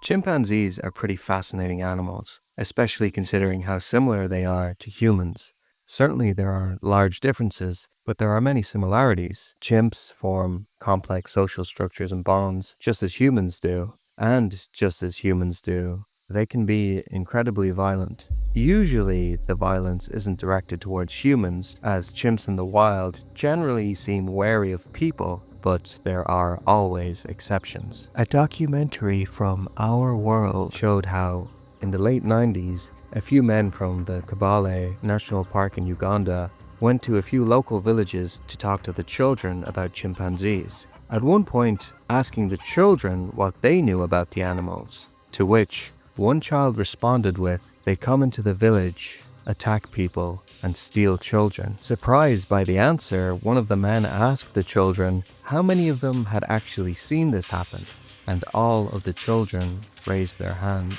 Chimpanzees are pretty fascinating animals, especially considering how similar they are to humans. Certainly there are large differences, but there are many similarities. Chimps form complex social structures and bonds just as humans do, and just as humans do, they can be incredibly violent. Usually, the violence isn't directed towards humans, as chimps in the wild generally seem wary of people, but there are always exceptions. A documentary from Our World showed how, in the late 90s, a few men from the Kabale National Park in Uganda went to a few local villages to talk to the children about chimpanzees. At one point, asking the children what they knew about the animals, to which one child responded with, "They come into the village, attack people, and steal children." Surprised by the answer, one of the men asked the children how many of them had actually seen this happen, and all of the children raised their hands.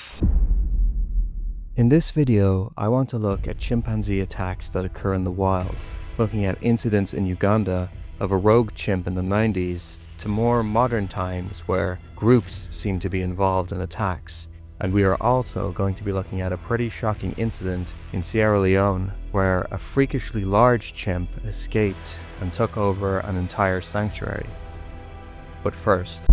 In this video, I want to look at chimpanzee attacks that occur in the wild, looking at incidents in Uganda of a rogue chimp in the 90s to more modern times where groups seem to be involved in attacks. And we are also going to be looking at a pretty shocking incident in Sierra Leone where a freakishly large chimp escaped and took over an entire sanctuary. But first,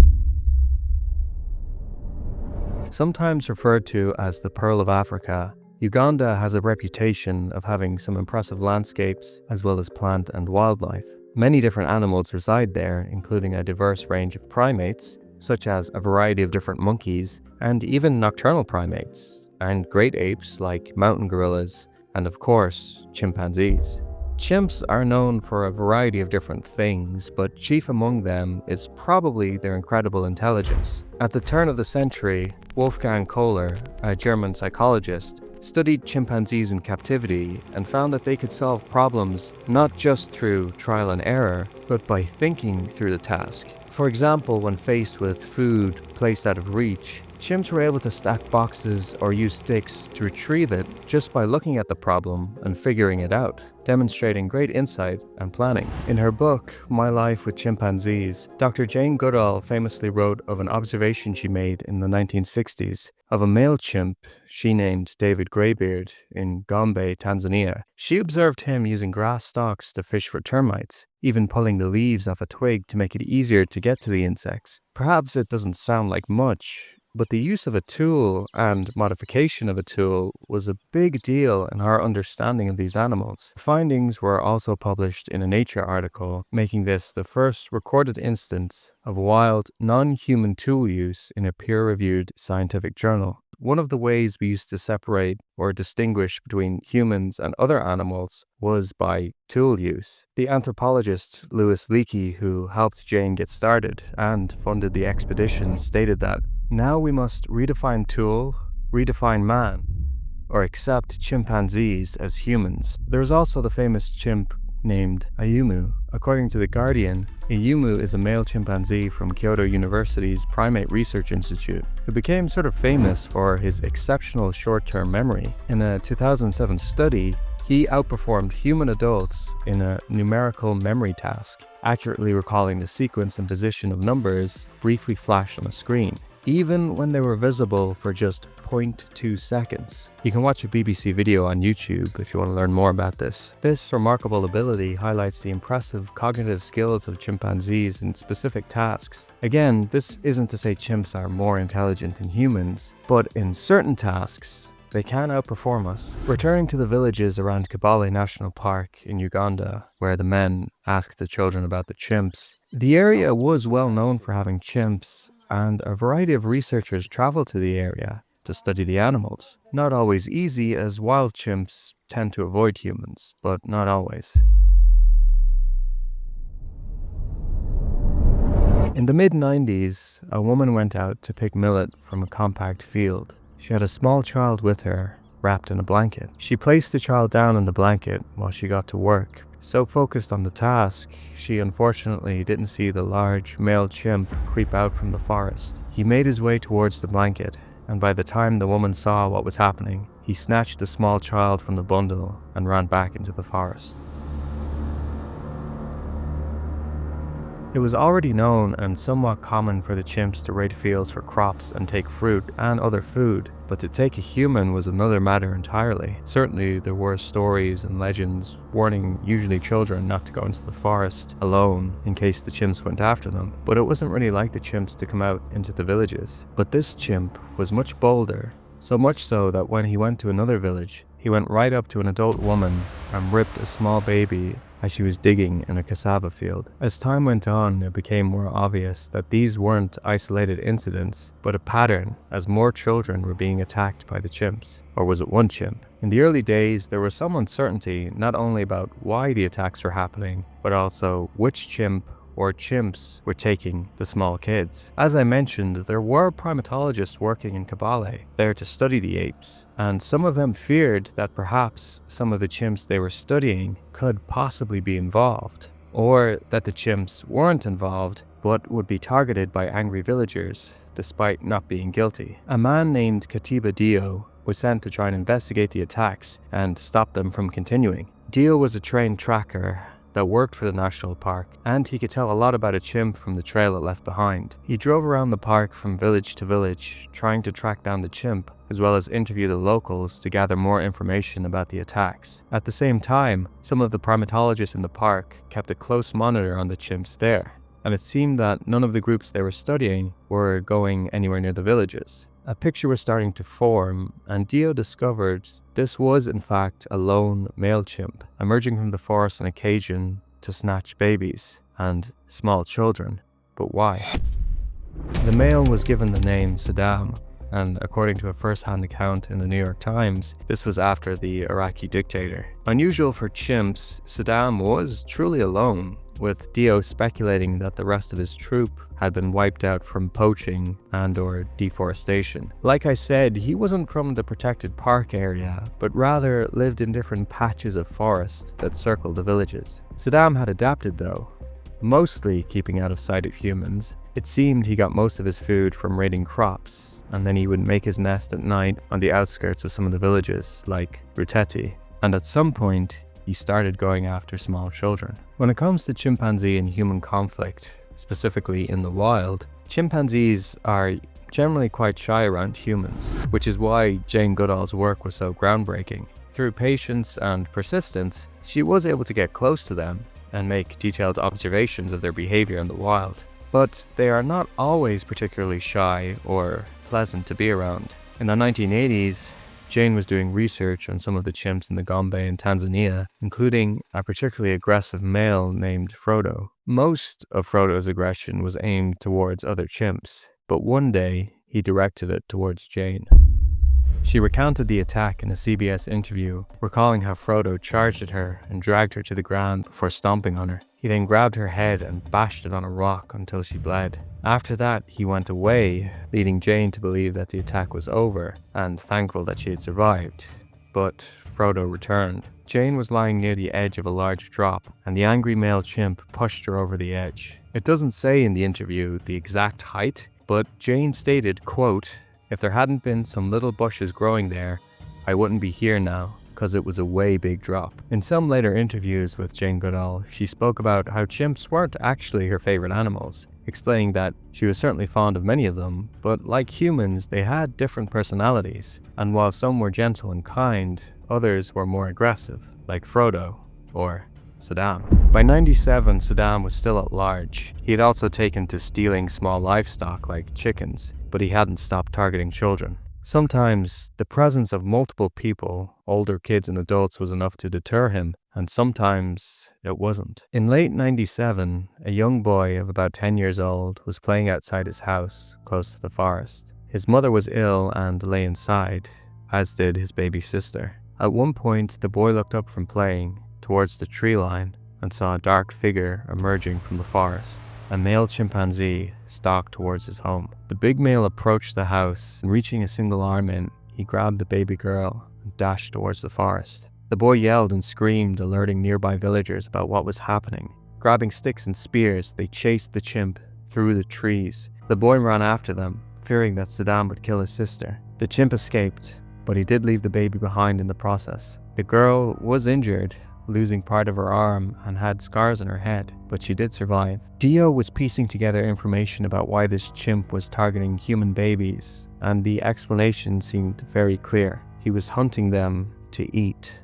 sometimes referred to as the Pearl of Africa, Uganda has a reputation of having some impressive landscapes as well as plant and wildlife. Many different animals reside there, including a diverse range of primates, such as a variety of different monkeys, and even nocturnal primates, and great apes like mountain gorillas, and of course, chimpanzees. Chimps are known for a variety of different things, but chief among them is probably their incredible intelligence. At the turn of the century, Wolfgang Kohler, a German psychologist, studied chimpanzees in captivity and found that they could solve problems not just through trial and error, but by thinking through the task. For example, when faced with food placed out of reach, chimps were able to stack boxes or use sticks to retrieve it just by looking at the problem and figuring it out, demonstrating great insight and planning. In her book, My Life with Chimpanzees, Dr. Jane Goodall famously wrote of an observation she made in the 1960s of a male chimp she named David Greybeard in Gombe, Tanzania. She observed him using grass stalks to fish for termites, even pulling the leaves off a twig to make it easier to get to the insects. Perhaps it doesn't sound like much, but the use of a tool and modification of a tool was a big deal in our understanding of these animals. The findings were also published in a Nature article, making this the first recorded instance of wild, non-human tool use in a peer-reviewed scientific journal. One of the ways we used to separate or distinguish between humans and other animals was by tool use. The anthropologist Louis Leakey, who helped Jane get started and funded the expedition, stated that now we must redefine tool, redefine man, or accept chimpanzees as humans. There is also the famous chimp named Ayumu. According to The Guardian, Ayumu is a male chimpanzee from Kyoto University's Primate Research Institute, who became sort of famous for his exceptional short-term memory. In a 2007 study, he outperformed human adults in a numerical memory task, accurately recalling the sequence and position of numbers briefly flashed on a screen, even when they were visible for just 0.2 seconds. You can watch a BBC video on YouTube if you want to learn more about this. This remarkable ability highlights the impressive cognitive skills of chimpanzees in specific tasks. Again, this isn't to say chimps are more intelligent than humans, but in certain tasks, they can outperform us. Returning to the villages around Kabale National Park in Uganda, where the men asked the children about the chimps, the area was well known for having chimps, and a variety of researchers traveled to the area to study the animals. Not always easy, as wild chimps tend to avoid humans, but not always. In the mid-90s, a woman went out to pick millet from a compact field. She had a small child with her, wrapped in a blanket. She placed the child down in the blanket while she got to work. So focused on the task, she unfortunately didn't see the large male chimp creep out from the forest. He made his way towards the blanket, and by the time the woman saw what was happening, he snatched the small child from the bundle and ran back into the forest. It was already known and somewhat common for the chimps to raid fields for crops and take fruit and other food, but to take a human was another matter entirely. Certainly there were stories and legends warning usually children not to go into the forest alone in case the chimps went after them, but it wasn't really like the chimps to come out into the villages. But this chimp was much bolder, so much so that when he went to another village, he went right up to an adult woman and ripped a small baby as she was digging in a cassava field. As time went on, it became more obvious that these weren't isolated incidents, but a pattern, as more children were being attacked by the chimps. Or was it one chimp? In the early days, there was some uncertainty not only about why the attacks were happening, but also which chimp or chimps were taking the small kids. As I mentioned, there were primatologists working in Kabale there to study the apes, and some of them feared that perhaps some of the chimps they were studying could possibly be involved, or that the chimps weren't involved but would be targeted by angry villagers despite not being guilty. A man named Katiba Dio was sent to try and investigate the attacks and stop them from continuing. Dio was a trained tracker that worked for the national park, and he could tell a lot about a chimp from the trail it left behind. He drove around the park from village to village, trying to track down the chimp, as well as interview the locals to gather more information about the attacks. At the same time, some of the primatologists in the park kept a close monitor on the chimps there, and it seemed that none of the groups they were studying were going anywhere near the villages. A picture was starting to form, and Dio discovered this was in fact a lone male chimp, emerging from the forest on occasion to snatch babies and small children. But why? The male was given the name Saddam, and according to a first-hand account in the New York Times, this was after the Iraqi dictator. Unusual for chimps, Saddam was truly alone, with Dio speculating that the rest of his troop had been wiped out from poaching and or deforestation. Like I said, he wasn't from the protected park area, but rather lived in different patches of forest that circled the villages. Saddam had adapted though, mostly keeping out of sight of humans. It seemed he got most of his food from raiding crops, and then he would make his nest at night on the outskirts of some of the villages, like Ruteti. And at some point, he started going after small children. When it comes to chimpanzee and human conflict, specifically in the wild, chimpanzees are generally quite shy around humans, which is why Jane Goodall's work was so groundbreaking. Through patience and persistence, she was able to get close to them and make detailed observations of their behavior in the wild. But they are not always particularly shy or pleasant to be around. In the 1980s, Jane was doing research on some of the chimps in the Gombe in Tanzania, including a particularly aggressive male named Frodo. Most of Frodo's aggression was aimed towards other chimps, but one day he directed it towards Jane. She recounted the attack in a CBS interview, recalling how Frodo charged at her and dragged her to the ground before stomping on her. He then grabbed her head and bashed it on a rock until she bled. After that, he went away, leading Jane to believe that the attack was over and thankful that she had survived. But Frodo returned. Jane was lying near the edge of a large drop, and the angry male chimp pushed her over the edge. It doesn't say in the interview the exact height, but Jane stated, quote, "If there hadn't been some little bushes growing there, I wouldn't be here now, because it was a way big drop." In some later interviews with Jane Goodall, she spoke about how chimps weren't actually her favorite animals, explaining that she was certainly fond of many of them, but like humans, they had different personalities, and while some were gentle and kind, others were more aggressive, like Frodo or Saddam. By 97, Saddam was still at large. He had also taken to stealing small livestock like chickens, but he hadn't stopped targeting children. Sometimes, the presence of multiple people, older kids and adults, was enough to deter him, and sometimes it wasn't. In late 97, a young boy of about 10 years old was playing outside his house, close to the forest. His mother was ill and lay inside, as did his baby sister. At one point, the boy looked up from playing towards the tree line and saw a dark figure emerging from the forest. A male chimpanzee stalked towards his home. The big male approached the house, and reaching a single arm in, he grabbed the baby girl and dashed towards the forest. The boy yelled and screamed, alerting nearby villagers about what was happening. Grabbing sticks and spears, they chased the chimp through the trees. The boy ran after them, fearing that Saddam would kill his sister. The chimp escaped, but he did leave the baby behind in the process. The girl was injured, losing part of her arm and had scars on her head, but she did survive. Dio was piecing together information about why this chimp was targeting human babies, and the explanation seemed very clear. He was hunting them to eat.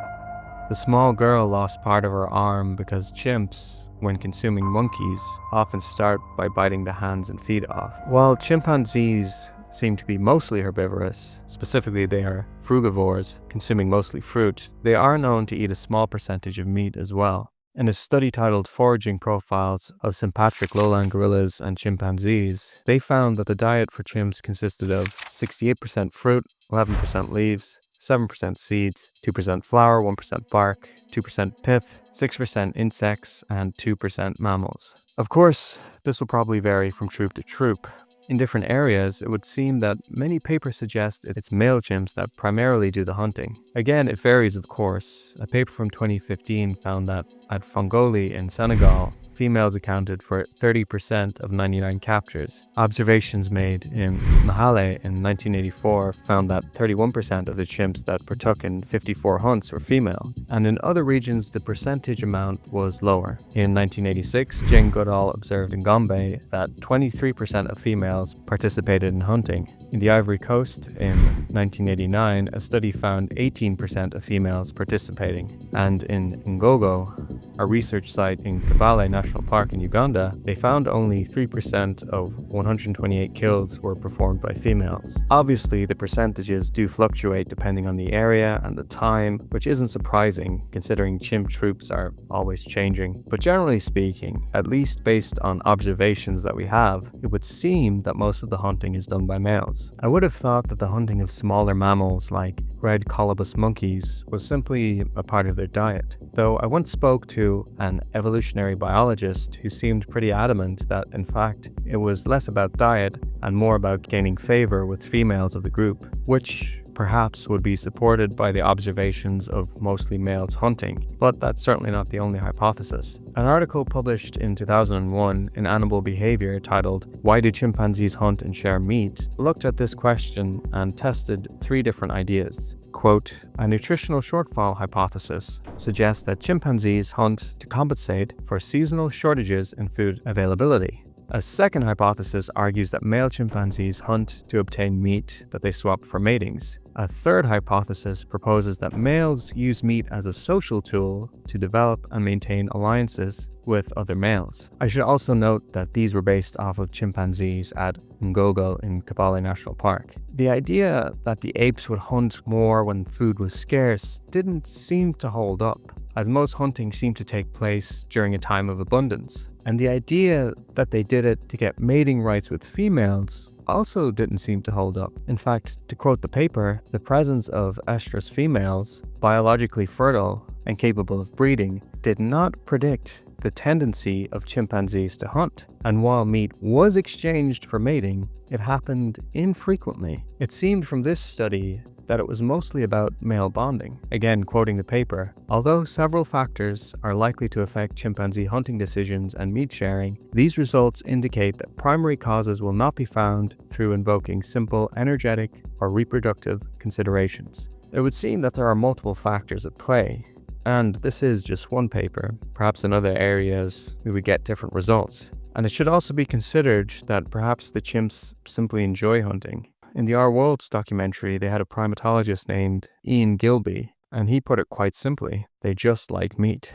The small girl lost part of her arm because chimps, when consuming monkeys, often start by biting the hands and feet off. While chimpanzees seem to be mostly herbivorous, specifically they are frugivores, consuming mostly fruit, they are known to eat a small percentage of meat as well. In a study titled Foraging Profiles of Sympatric Lowland Gorillas and Chimpanzees, they found that the diet for chimps consisted of 68% fruit, 11% leaves, 7% seeds, 2% flour, 1% bark, 2% pith, 6% insects, and 2% mammals. Of course, this will probably vary from troop to troop. In different areas, it would seem that many papers suggest it's male chimps that primarily do the hunting. Again, it varies of course. A paper from 2015 found that at Fongoli in Senegal, females accounted for 30% of 99 captures. Observations made in Mahale in 1984 found that 31% of the chimps that partook in 54 hunts were female, and in other regions the percentage amount was lower. In 1986, Jane Goodall observed in Gombe that 23% of females participated in hunting. In the Ivory Coast in 1989, a study found 18% of females participating, and in Ngogo, a research site in Kabale National Park in Uganda, they found only 3% of 128 kills were performed by females. Obviously, the percentages do fluctuate depending on the area and the time, which isn't surprising considering chimp troops are always changing. But generally speaking, at least based on observations that we have, it would seem that most of the hunting is done by males. I would have thought that the hunting of smaller mammals like red colobus monkeys was simply a part of their diet, though I once spoke to an evolutionary biologist who seemed pretty adamant that in fact it was less about diet and more about gaining favor with females of the group, which perhaps would be supported by the observations of mostly males hunting, but that's certainly not the only hypothesis. An article published in 2001 in Animal Behavior titled "Why Do Chimpanzees Hunt and Share Meat?" looked at this question and tested 3 different ideas. Quote, a nutritional shortfall hypothesis suggests that chimpanzees hunt to compensate for seasonal shortages in food availability. A second hypothesis argues that male chimpanzees hunt to obtain meat that they swap for matings. A third hypothesis proposes that males use meat as a social tool to develop and maintain alliances with other males. I should also note that these were based off of chimpanzees at Ngogo in Kabale National Park. The idea that the apes would hunt more when food was scarce didn't seem to hold up, as most hunting seemed to take place during a time of abundance. And the idea that they did it to get mating rights with females also didn't seem to hold up. In fact, to quote the paper, the presence of estrus females, biologically fertile and capable of breeding, did not predict the tendency of chimpanzees to hunt. And while meat was exchanged for mating, it happened infrequently. It seemed from this study that it was mostly about male bonding. Again, quoting the paper, although several factors are likely to affect chimpanzee hunting decisions and meat sharing, these results indicate that primary causes will not be found through invoking simple energetic or reproductive considerations. It would seem that there are multiple factors at play, and this is just one paper. Perhaps in other areas we would get different results. And it should also be considered that perhaps the chimps simply enjoy hunting. In the Our Worlds documentary, they had a primatologist named Ian Gilby, and he put it quite simply, they just like meat.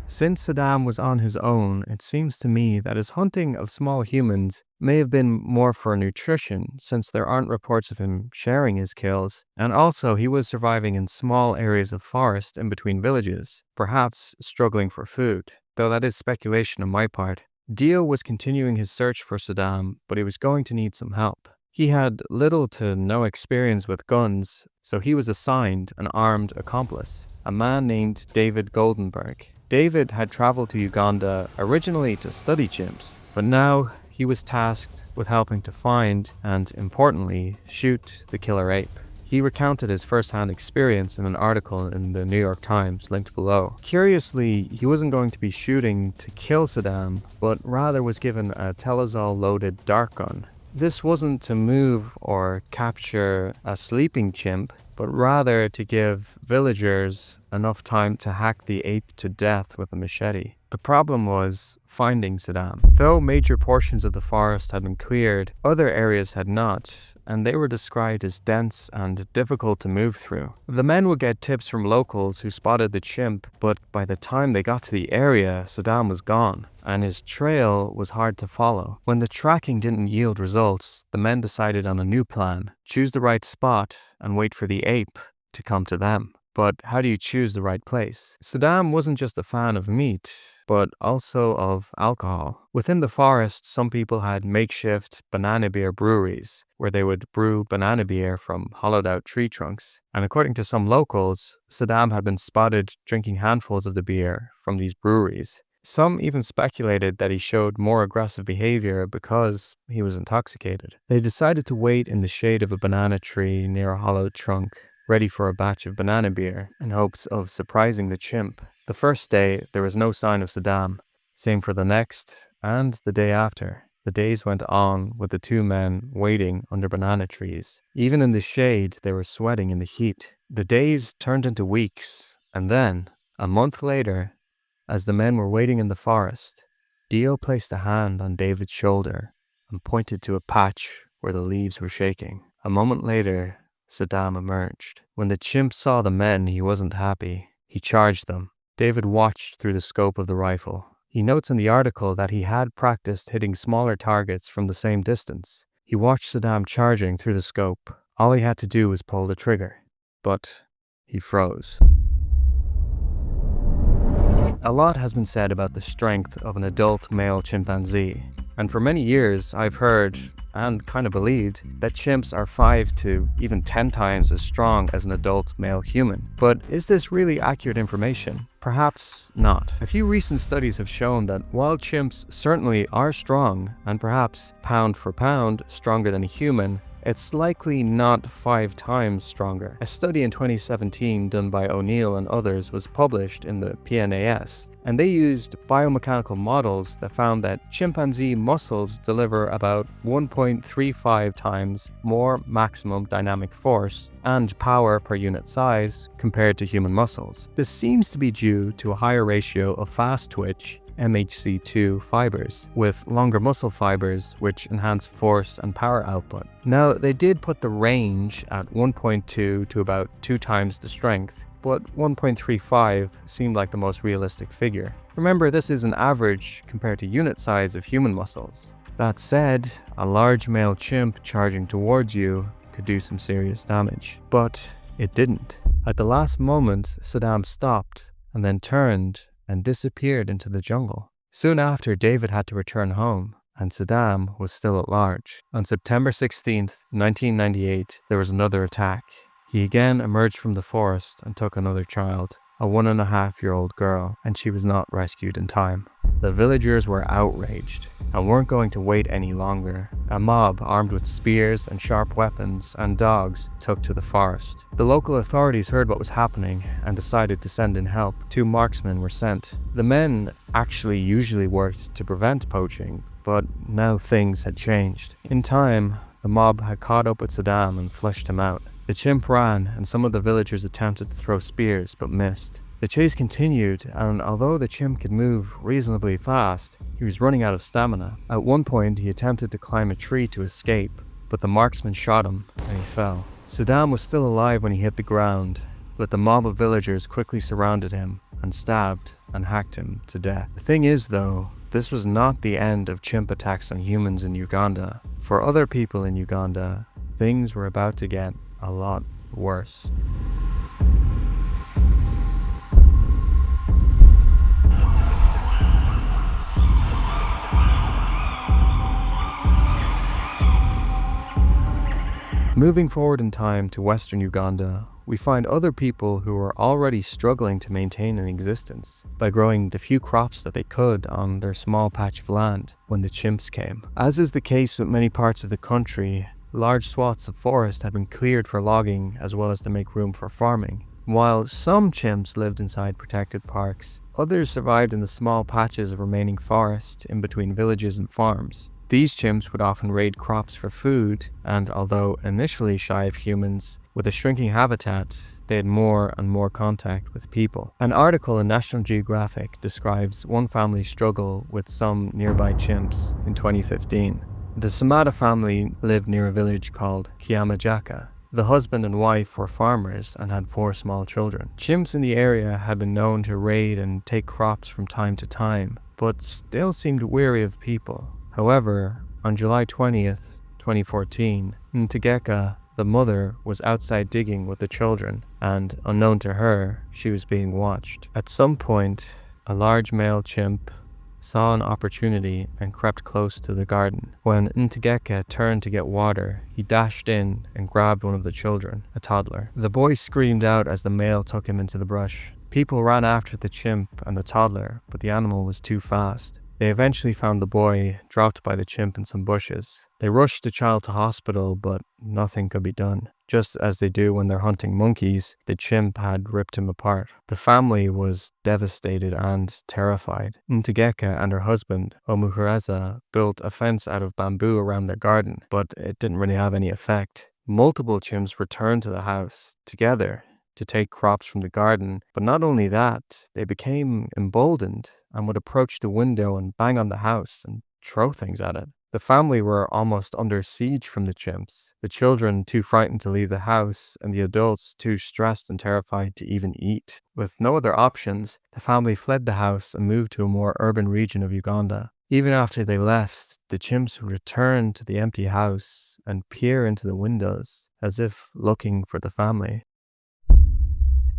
Since Saddam was on his own, it seems to me that his hunting of small humans may have been more for nutrition, since there aren't reports of him sharing his kills, and also he was surviving in small areas of forest in between villages, perhaps struggling for food, though that is speculation on my part. Dio was continuing his search for Saddam, but he was going to need some help. He had little to no experience with guns, so he was assigned an armed accomplice, a man named David Goldenberg. David had traveled to Uganda originally to study chimps, but now he was tasked with helping to find and, importantly, shoot the killer ape. He recounted his first-hand experience in an article in the New York Times, linked below. Curiously, he wasn't going to be shooting to kill Saddam, but rather was given a Telazol-loaded dart gun. This wasn't to move or capture a sleeping chimp, but rather to give villagers enough time to hack the ape to death with a machete. The problem was finding Saddam. Though major portions of the forest had been cleared, other areas had not, and they were described as dense and difficult to move through. The men would get tips from locals who spotted the chimp, but by the time they got to the area, Saddam was gone, and his trail was hard to follow. When the tracking didn't yield results, the men decided on a new plan: choose the right spot and wait for the ape to come to them. But how do you choose the right place? Saddam wasn't just a fan of meat, but also of alcohol. Within the forest, some people had makeshift banana beer breweries, where they would brew banana beer from hollowed out tree trunks. And according to some locals, Saddam had been spotted drinking handfuls of the beer from these breweries. Some even speculated that he showed more aggressive behavior because he was intoxicated. They decided to wait in the shade of a banana tree near a hollowed trunk, ready for a batch of banana beer, in hopes of surprising the chimp. The first day, there was no sign of Saddam. Same for the next, and the day after. The days went on with the two men waiting under banana trees. Even in the shade, they were sweating in the heat. The days turned into weeks, and then, a month later, as the men were waiting in the forest, Dio placed a hand on David's shoulder and pointed to a patch where the leaves were shaking. A moment later, Saddam emerged. When the chimp saw the men, he wasn't happy. He charged them. David watched through the scope of the rifle. He notes in the article that he had practiced hitting smaller targets from the same distance. He watched Saddam charging through the scope. All he had to do was pull the trigger. But he froze. A lot has been said about the strength of an adult male chimpanzee. And for many years, I've heard and kind of believed that chimps are 5 to even 10 times as strong as an adult male human. But is this really accurate information? Perhaps not. A few recent studies have shown that while chimps certainly are strong, and perhaps pound for pound stronger than a human, it's likely not 5 times stronger. A study in 2017 done by O'Neill and others was published in the PNAS, and they used biomechanical models that found that chimpanzee muscles deliver about 1.35 times more maximum dynamic force and power per unit size compared to human muscles. This seems to be due to a higher ratio of fast twitch MHC2 fibers, with longer muscle fibers which enhance force and power output. Now, they did put the range at 1.2 to about 2 times the strength, but 1.35 seemed like the most realistic figure. Remember, this is an average compared to unit size of human muscles. That said, a large male chimp charging towards you could do some serious damage, but it didn't. At the last moment, Saddam stopped and then turned and disappeared into the jungle. Soon after, David had to return home, and Saddam was still at large. On September 16th, 1998, there was another attack. He again emerged from the forest and took another child, a 1.5-year-old girl, and she was not rescued in time. The villagers were outraged and weren't going to wait any longer. A mob armed with spears and sharp weapons and dogs took to the forest. The local authorities heard what was happening and decided to send in help. 2 marksmen were sent. The men actually usually worked to prevent poaching, but now things had changed. In time, the mob had caught up with Saddam and flushed him out. The chimp ran, and some of the villagers attempted to throw spears, but missed. The chase continued, and although the chimp could move reasonably fast, he was running out of stamina. At one point, he attempted to climb a tree to escape, but the marksman shot him, and he fell. Saddam was still alive when he hit the ground, but the mob of villagers quickly surrounded him and stabbed and hacked him to death. The thing is, though, this was not the end of chimp attacks on humans in Uganda. For other people in Uganda, things were about to get a lot worse. Moving forward in time to Western Uganda, we find other people who were already struggling to maintain an existence by growing the few crops that they could on their small patch of land when the chimps came. As is the case with many parts of the country, large swaths of forest had been cleared for logging as well as to make room for farming. While some chimps lived inside protected parks, others survived in the small patches of remaining forest in between villages and farms. These chimps would often raid crops for food, and although initially shy of humans, with a shrinking habitat, they had more and more contact with people. An article in National Geographic describes one family's struggle with some nearby chimps in 2015. The Samada family lived near a village called Kiamajaka. The husband and wife were farmers and had 4 small children. Chimps in the area had been known to raid and take crops from time to time, but still seemed weary of people. However, on July 20th, 2014, Ntegeka, the mother, was outside digging with the children, and unknown to her, she was being watched. At some point, a large male chimp saw an opportunity and crept close to the garden. When Ntegeka turned to get water, he dashed in and grabbed one of the children, a toddler. The boy screamed out as the male took him into the brush. People ran after the chimp and the toddler, but the animal was too fast. They eventually found the boy dropped by the chimp in some bushes. They rushed the child to hospital, but nothing could be done. Just as they do when they're hunting monkeys, the chimp had ripped him apart. The family was devastated and terrified. Ntegeka and her husband, Omuhureza, built a fence out of bamboo around their garden, but it didn't really have any effect. Multiple chimps returned to the house together to take crops from the garden, but not only that, they became emboldened and would approach the window and bang on the house and throw things at it. The family were almost under siege from the chimps, the children too frightened to leave the house, and the adults too stressed and terrified to even eat. With no other options, the family fled the house and moved to a more urban region of Uganda. Even after they left, the chimps would return to the empty house and peer into the windows, as if looking for the family.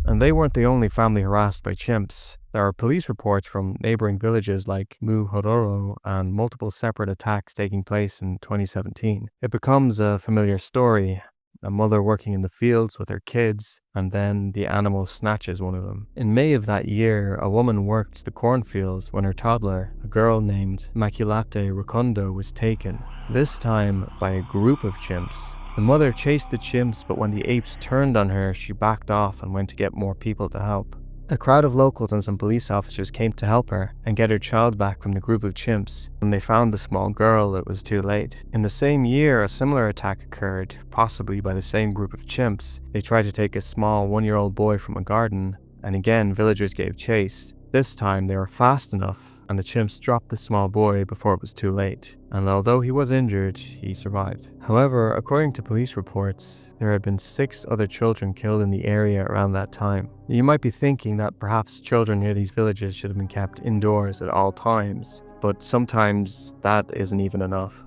And they weren't the only family harassed by chimps. There are police reports from neighboring villages like Muhororo and multiple separate attacks taking place in 2017. It becomes a familiar story. A mother working in the fields with her kids, and then the animal snatches one of them. In May of that year, a woman worked the cornfields when her toddler, a girl named Makulate Rukondo, was taken, this time by a group of chimps. The mother chased the chimps, but when the apes turned on her, she backed off and went to get more people to help. A crowd of locals and some police officers came to help her and get her child back from the group of chimps. When they found the small girl, it was too late. In the same year, a similar attack occurred, possibly by the same group of chimps. They tried to take a small 1-year-old boy from a garden, and again villagers gave chase. This time they were fast enough, and the chimps dropped the small boy before it was too late. And although he was injured, he survived. However, according to police reports, there had been 6 other children killed in the area around that time. You might be thinking that perhaps children near these villages should have been kept indoors at all times, but sometimes that isn't even enough.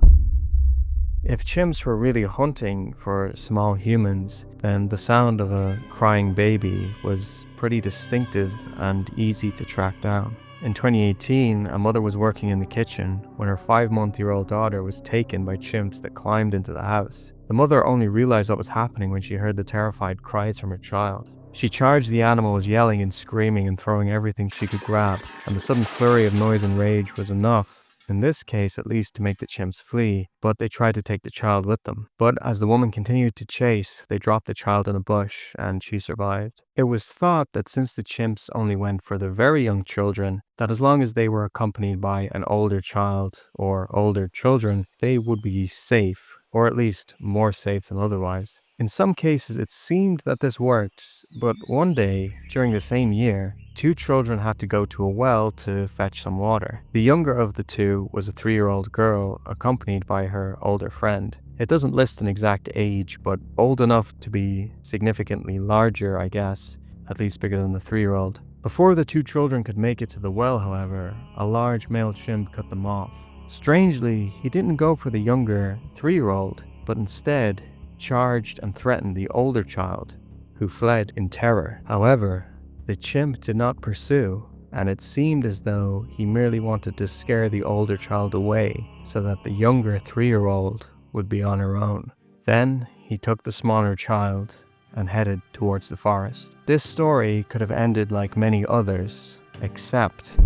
If chimps were really hunting for small humans, then the sound of a crying baby was pretty distinctive and easy to track down. In 2018, a mother was working in the kitchen when her 5-month-old daughter was taken by chimps that climbed into the house. The mother only realized what was happening when she heard the terrified cries from her child. She charged the animals, yelling and screaming and throwing everything she could grab, and the sudden flurry of noise and rage was enough, in this case at least, to make the chimps flee, but they tried to take the child with them. But as the woman continued to chase, they dropped the child in a bush, and she survived. It was thought that since the chimps only went for the very young children, that as long as they were accompanied by an older child or older children, they would be safe, or at least more safe than otherwise. In some cases, it seemed that this worked, but one day, during the same year, 2 children had to go to a well to fetch some water. The younger of the 2 was a 3-year-old girl, accompanied by her older friend. It doesn't list an exact age, but old enough to be significantly larger, I guess, at least bigger than the 3-year-old. Before the 2 children could make it to the well, however, a large male chimp cut them off. Strangely, he didn't go for the younger 3-year-old, but instead charged and threatened the older child, who fled in terror. However, the chimp did not pursue, and it seemed as though he merely wanted to scare the older child away so that the younger 3-year-old would be on her own. Then he took the smaller child and headed towards the forest. This story could have ended like many others, except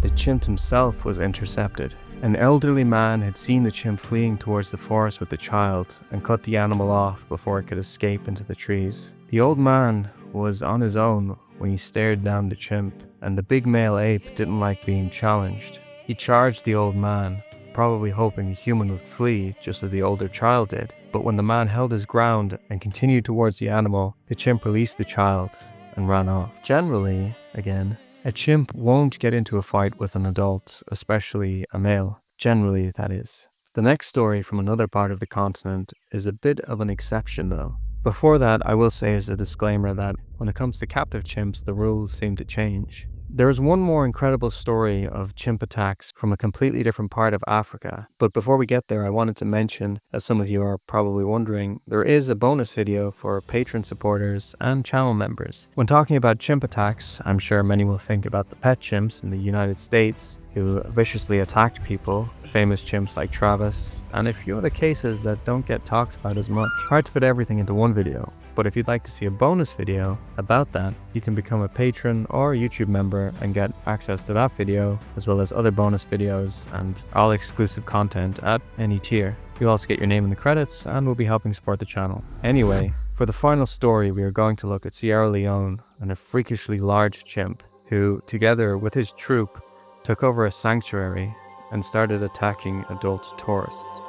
the chimp himself was intercepted. An elderly man had seen the chimp fleeing towards the forest with the child and cut the animal off before it could escape into the trees. The old man was on his own when he stared down the chimp, and the big male ape didn't like being challenged. He charged the old man, probably hoping the human would flee just as the older child did. But when the man held his ground and continued towards the animal, the chimp released the child and ran off. Generally, again, a chimp won't get into a fight with an adult, especially a male. Generally, that is. The next story from another part of the continent is a bit of an exception though. Before that, I will say as a disclaimer that when it comes to captive chimps, the rules seem to change. There is one more incredible story of chimp attacks from a completely different part of Africa. But before we get there, I wanted to mention, as some of you are probably wondering, there is a bonus video for patron supporters and channel members. When talking about chimp attacks, I'm sure many will think about the pet chimps in the United States who viciously attacked people, famous chimps like Travis, and a few other cases that don't get talked about as much. Hard to fit everything into one video. But if you'd like to see a bonus video about that, you can become a patron or a YouTube member and get access to that video, as well as other bonus videos and all exclusive content at any tier. You'll also get your name in the credits and will be helping support the channel. Anyway, for the final story, we are going to look at Sierra Leone and a freakishly large chimp who, together with his troop, took over a sanctuary and started attacking adult tourists.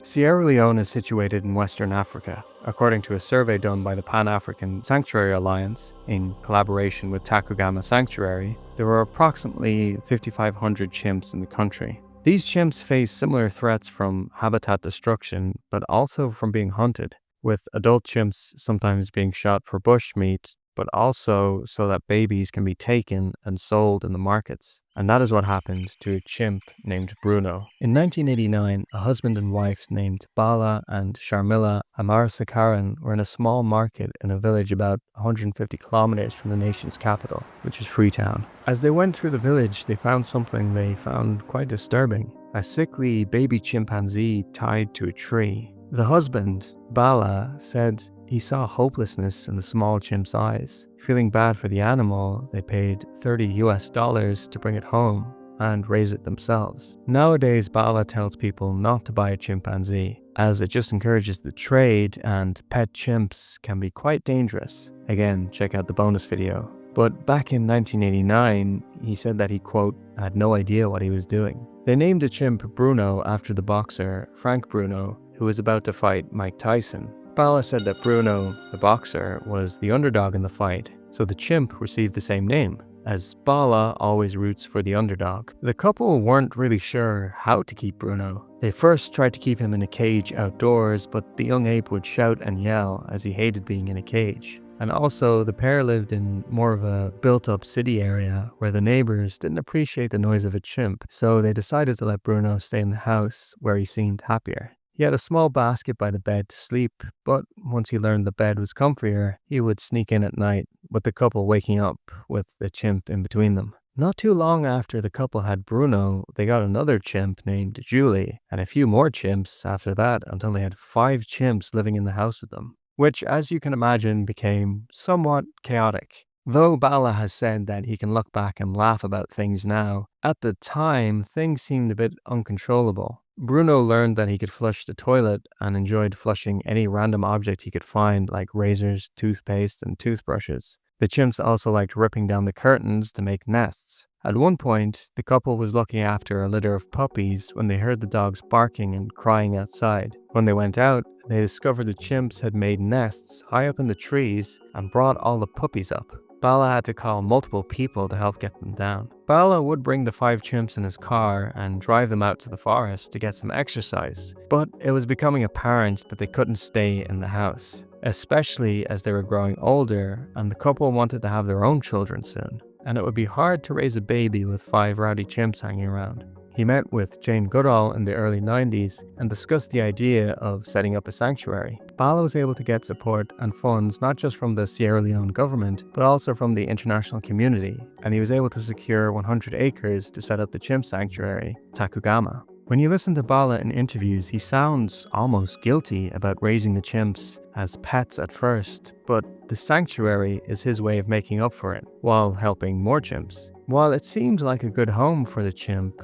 Sierra Leone is situated in Western Africa. According to a survey done by the Pan-African Sanctuary Alliance in collaboration with Takugama Sanctuary, there are approximately 5,500 chimps in the country. These chimps face similar threats from habitat destruction, but also from being hunted, with adult chimps sometimes being shot for bush meat, but also so that babies can be taken and sold in the markets. And that is what happened to a chimp named Bruno. In 1989, a husband and wife named Bala and Sharmila Amarasakaran were in a small market in a village about 150 kilometers from the nation's capital, which is Freetown. As they went through the village, they found something they found quite disturbing: a sickly baby chimpanzee tied to a tree. The husband, Bala, said he saw hopelessness in the small chimp's eyes. Feeling bad for the animal, they paid $30 to bring it home and raise it themselves. Nowadays, Bala tells people not to buy a chimpanzee, as it just encourages the trade and pet chimps can be quite dangerous. Again, check out the bonus video. But back in 1989, he said that he, quote, had no idea what he was doing. They named the chimp Bruno after the boxer Frank Bruno, who was about to fight Mike Tyson. Bala said that Bruno, the boxer, was the underdog in the fight, so the chimp received the same name, as Bala always roots for the underdog. The couple weren't really sure how to keep Bruno. They first tried to keep him in a cage outdoors, but the young ape would shout and yell as he hated being in a cage. And also, the pair lived in more of a built-up city area where the neighbors didn't appreciate the noise of a chimp, so they decided to let Bruno stay in the house where he seemed happier. He had a small basket by the bed to sleep, but once he learned the bed was comfier, he would sneak in at night, with the couple waking up with the chimp in between them. Not too long after the couple had Bruno, they got another chimp named Julie, and a few more chimps after that until they had 5 chimps living in the house with them, which, as you can imagine, became somewhat chaotic. Though Bala has said that he can look back and laugh about things now, at the time, things seemed a bit uncontrollable. Bruno learned that he could flush the toilet and enjoyed flushing any random object he could find, like razors, toothpaste, and toothbrushes. The chimps also liked ripping down the curtains to make nests. At one point, the couple was looking after a litter of puppies when they heard the dogs barking and crying outside. When they went out, they discovered the chimps had made nests high up in the trees and brought all the puppies up. Bala had to call multiple people to help get them down. Bala would bring the 5 chimps in his car and drive them out to the forest to get some exercise, but it was becoming apparent that they couldn't stay in the house, especially as they were growing older and the couple wanted to have their own children soon, and it would be hard to raise a baby with 5 rowdy chimps hanging around. He met with Jane Goodall in the early 90s and discussed the idea of setting up a sanctuary. Bala was able to get support and funds not just from the Sierra Leone government, but also from the international community, and he was able to secure 100 acres to set up the chimp sanctuary, Takugama. When you listen to Bala in interviews, he sounds almost guilty about raising the chimps as pets at first, but the sanctuary is his way of making up for it, while helping more chimps. While it seemed like a good home for the chimp,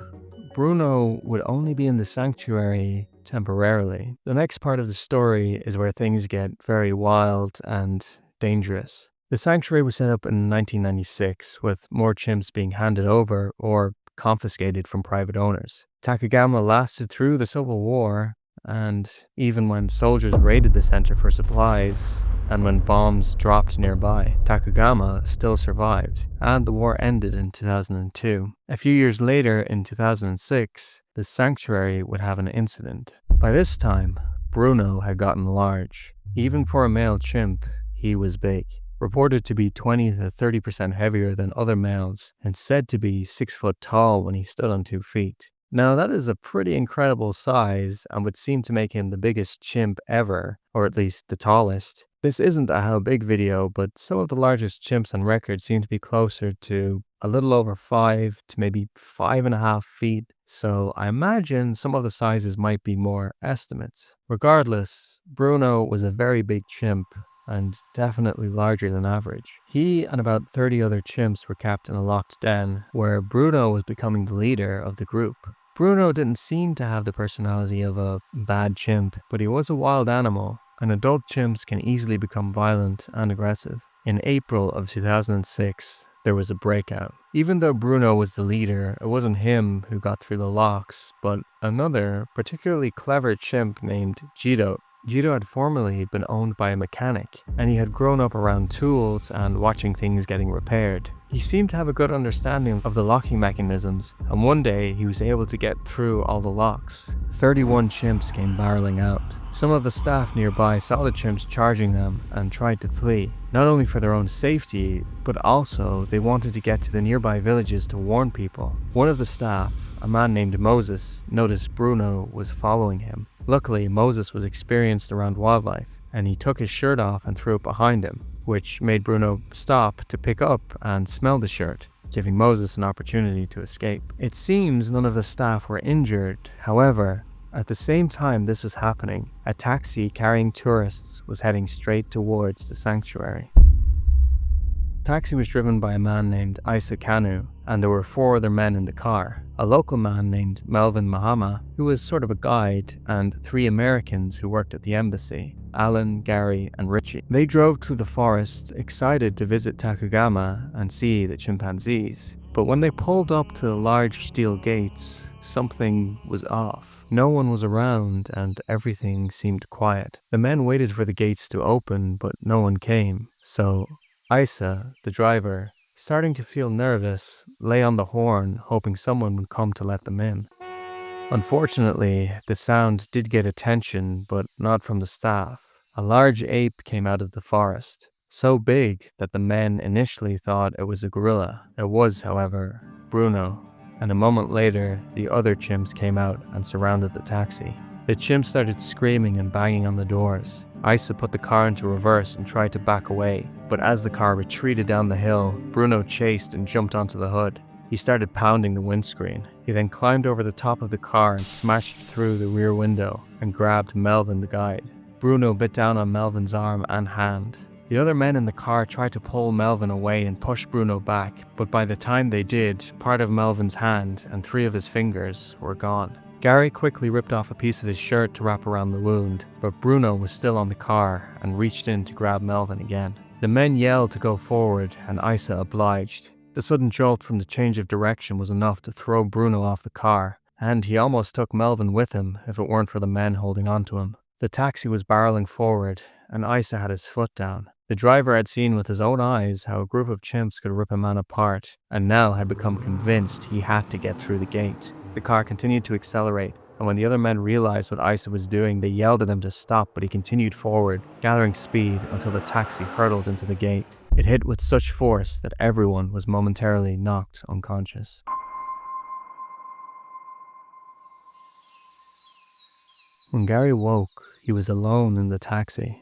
Bruno would only be in the sanctuary temporarily. The next part of the story is where things get very wild and dangerous. The sanctuary was set up in 1996, with more chimps being handed over or confiscated from private owners. Takugama lasted through the Civil War, and even when soldiers raided the center for supplies and when bombs dropped nearby, Takugama still survived, and the war ended in 2002. A few years later, in 2006, the sanctuary would have an incident. By this time, Bruno had gotten large. Even for a male chimp, he was big. Reported to be 20 to 30% heavier than other males, and said to be 6 foot tall when he stood on 2 feet. Now that is a pretty incredible size and would seem to make him the biggest chimp ever, or at least the tallest. This isn't a how big video, but some of the largest chimps on record seem to be closer to a little over 5 to maybe 5.5 feet, so I imagine some of the sizes might be more estimates. Regardless, Bruno was a very big chimp, and definitely larger than average. He and about 30 other chimps were kept in a locked den, where Bruno was becoming the leader of the group. Bruno didn't seem to have the personality of a bad chimp, but he was a wild animal, and adult chimps can easily become violent and aggressive. In April of 2006, there was a breakout. Even though Bruno was the leader, it wasn't him who got through the locks, but another, particularly clever chimp named Jito. Jito had formerly been owned by a mechanic, and he had grown up around tools and watching things getting repaired. He seemed to have a good understanding of the locking mechanisms, and one day he was able to get through all the locks. 31 chimps came barreling out. Some of the staff nearby saw the chimps charging them and tried to flee, not only for their own safety, but also they wanted to get to the nearby villages to warn people. One of the staff, a man named Moses, noticed Bruno was following him. Luckily, Moses was experienced around wildlife, and he took his shirt off and threw it behind him, which made Bruno stop to pick up and smell the shirt, giving Moses an opportunity to escape. It seems none of the staff were injured. However, at the same time this was happening, a taxi carrying tourists was heading straight towards the sanctuary. The taxi was driven by a man named Isa Kanu, and there were 4 other men in the car. A local man named Melvin Mahama, who was sort of a guide, and 3 Americans who worked at the embassy, Alan, Gary, and Richie. They drove through the forest, excited to visit Takugama and see the chimpanzees. But when they pulled up to the large steel gates, something was off. No one was around, and everything seemed quiet. The men waited for the gates to open, but no one came, so Isa, the driver, starting to feel nervous, lay on the horn, hoping someone would come to let them in. Unfortunately, the sound did get attention, but not from the staff. A large ape came out of the forest, so big that the men initially thought it was a gorilla. It was, however, Bruno, and a moment later, the other chimps came out and surrounded the taxi. The chimps started screaming and banging on the doors. Isa put the car into reverse and tried to back away, but as the car retreated down the hill, Bruno chased and jumped onto the hood. He started pounding the windscreen. He then climbed over the top of the car and smashed through the rear window and grabbed Melvin, the guide. Bruno bit down on Melvin's arm and hand. The other men in the car tried to pull Melvin away and push Bruno back, but by the time they did, part of Melvin's hand and 3 of his fingers were gone. Gary quickly ripped off a piece of his shirt to wrap around the wound, but Bruno was still on the car and reached in to grab Melvin again. The men yelled to go forward, and Isa obliged. The sudden jolt from the change of direction was enough to throw Bruno off the car, and he almost took Melvin with him if it weren't for the men holding onto him. The taxi was barreling forward, and Isa had his foot down. The driver had seen with his own eyes how a group of chimps could rip a man apart, and now had become convinced he had to get through the gate. The car continued to accelerate, and when the other men realized what Isa was doing, they yelled at him to stop, but he continued forward, gathering speed until the taxi hurtled into the gate. It hit with such force that everyone was momentarily knocked unconscious. When Gary woke, he was alone in the taxi.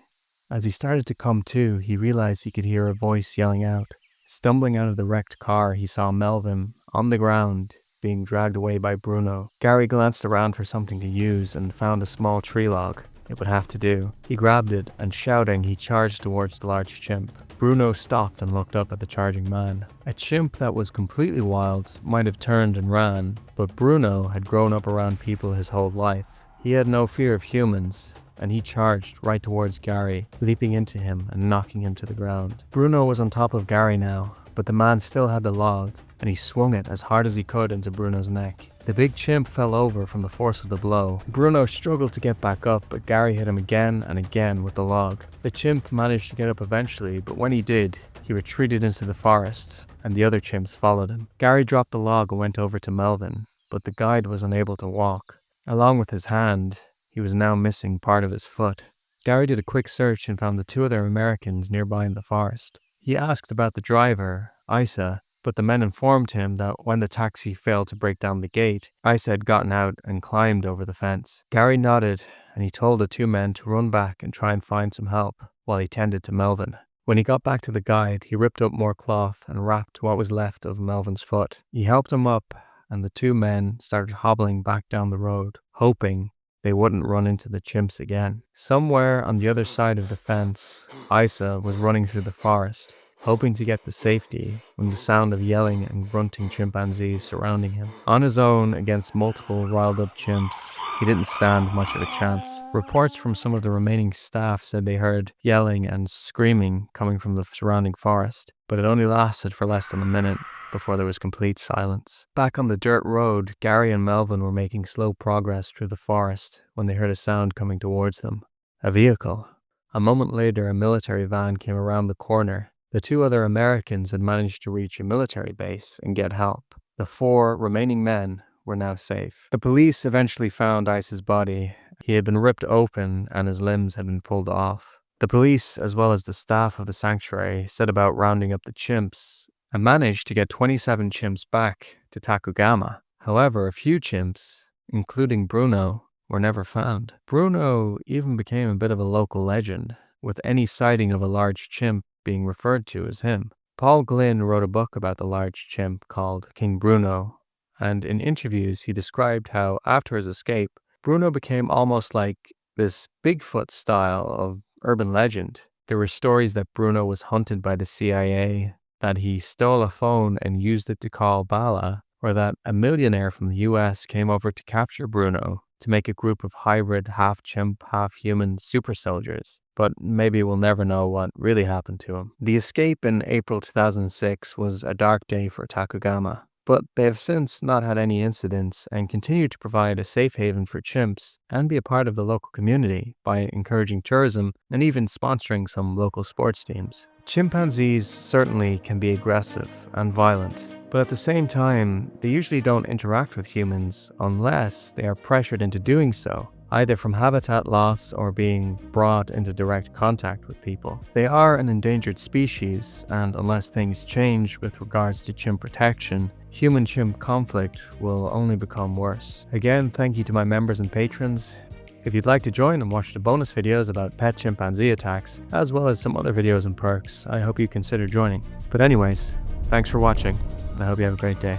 As he started to come to, he realized he could hear a voice yelling out. Stumbling out of the wrecked car, he saw Melvin, on the ground, being dragged away by Bruno. Gary glanced around for something to use and found a small tree log. It would have to do. He grabbed it, and shouting, he charged towards the large chimp. Bruno stopped and looked up at the charging man. A chimp that was completely wild might have turned and ran, but Bruno had grown up around people his whole life. He had no fear of humans, and he charged right towards Gary, leaping into him and knocking him to the ground. Bruno was on top of Gary now, but the man still had the log, and he swung it as hard as he could into Bruno's neck. The big chimp fell over from the force of the blow. Bruno struggled to get back up, but Gary hit him again and again with the log. The chimp managed to get up eventually, but when he did, he retreated into the forest, and the other chimps followed him. Gary dropped the log and went over to Melvin, but the guide was unable to walk. Along with his hand, he was now missing part of his foot. Gary did a quick search and found the two other Americans nearby in the forest. He asked about the driver, Isa, but the men informed him that when the taxi failed to break down the gate, Isa had gotten out and climbed over the fence. Gary nodded, and he told the two men to run back and try and find some help while he tended to Melvin. When he got back to the guide, he ripped up more cloth and wrapped what was left of Melvin's foot. He helped him up, and the two men started hobbling back down the road, hoping they wouldn't run into the chimps again. Somewhere on the other side of the fence, Isa was running through the forest, hoping to get to safety when the sound of yelling and grunting chimpanzees surrounding him. On his own against multiple riled up chimps, he didn't stand much of a chance. Reports from some of the remaining staff said they heard yelling and screaming coming from the surrounding forest, but it only lasted for less than a minute before there was complete silence. Back on the dirt road, Gary and Melvin were making slow progress through the forest when they heard a sound coming towards them. A vehicle. A moment later, a military van came around the corner. The two other Americans had managed to reach a military base and get help. The 4 remaining men were now safe. The police eventually found Isa's body. He had been ripped open and his limbs had been pulled off. The police, as well as the staff of the sanctuary, set about rounding up the chimps and managed to get 27 chimps back to Takugama. However, a few chimps, including Bruno, were never found. Bruno even became a bit of a local legend, with any sighting of a large chimp being referred to as him. Paul Glynn wrote a book about the large chimp called King Bruno, and in interviews he described how, after his escape, Bruno became almost like this Bigfoot style of urban legend. There were stories that Bruno was hunted by the CIA, that he stole a phone and used it to call Bala, or that a millionaire from the US came over to capture Bruno to make a group of hybrid half-chimp, half-human super soldiers. But maybe we'll never know what really happened to him. The escape in April 2006 was a dark day for Takugama, but they have since not had any incidents and continue to provide a safe haven for chimps and be a part of the local community by encouraging tourism and even sponsoring some local sports teams. Chimpanzees certainly can be aggressive and violent, but at the same time, they usually don't interact with humans unless they are pressured into doing so, either from habitat loss or being brought into direct contact with people. They are an endangered species, and unless things change with regards to chimp protection, human-chimp conflict will only become worse. Again, thank you to my members and patrons. If you'd like to join and watch the bonus videos about pet chimpanzee attacks, as well as some other videos and perks, I hope you consider joining. But anyways, thanks for watching, and I hope you have a great day.